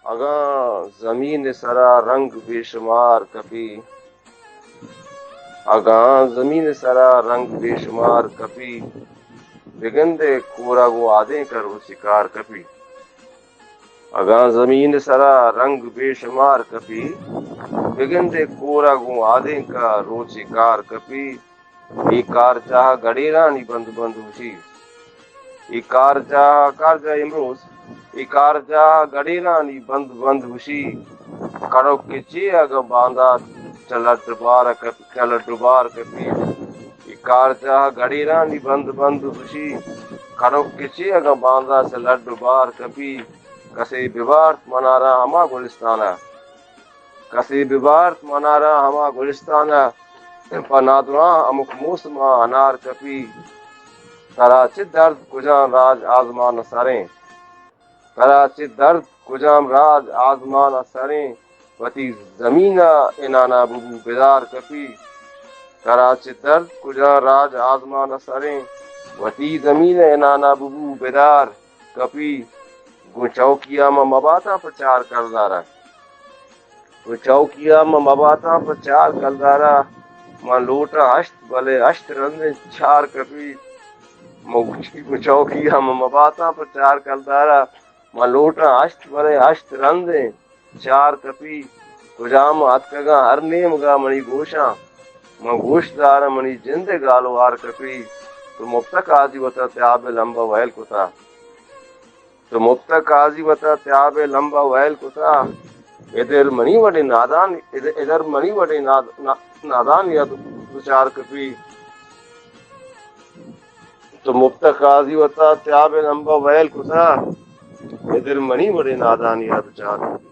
अगा जमीन सरा रंग बेशुमार कपी, अगा जमीन सरा रंग बेशुमार कपी, बिगंदे कोरा गो आदे करो शिकार कपी। अगा जमीन सरा रंग बेशुमार कपी, बिगंदे कोरा गो आदे का रो शिकार कपी। ई कार चाह गडेरा नी बंद बंद हुशी, ई कार जा इमरोज, ई कार जा गडेरा नी बंद बंद हुशी। कड़ो किची अग बांदा चल डुबार कपी, ई कार जा गडेरा नी बंद बंद हुशी। कड़ो किची अग बांदा चल डुबार कपी। कसे बिबार मनारा हमा गुलिस्ताना, कसे बिबार मनारा हमा गुलिस्ताना, पनादुआ अमुक मूसमा अनार कपी। कराची दर्द कुजाम राज आजमान सरें, कराची दर्द कुजाम राज आजमान सरें, वती जमीना इनाना बुबू बेदार कपी। कराची दर्द कुजा राज आजमान सरें, वती जमीन इनाना बुबू बेदार कपी। गुचौकिया में मबाता प्रचार करदारा, गुचौकिया में मबाता प्रचार करदारा। मां लोटा अष्ट भले अष्ट रंग चार कपी। गुचौकिया में मबाता प्रचार करदारा, मां लोटा अष्ट भले अष्ट रंग चार कपी। गुजाम अतकगा हर नेम गा मणि गोशा, मां गोशदार मणि जिंद गालो आर कपी। तो मुफ्ता काजी वता त्याब लंबा वहल कुता, तो मुफ्ता काजी वता त्याब लंबा वहल कुता। इधर मणि वडे नादान, इधर मणि वडे नादान या दो चार कपी। तो मुफ्ता काजी वता त्याब लंबा वहल कुता, इधर मणि वडे नादान या दो चार कपी।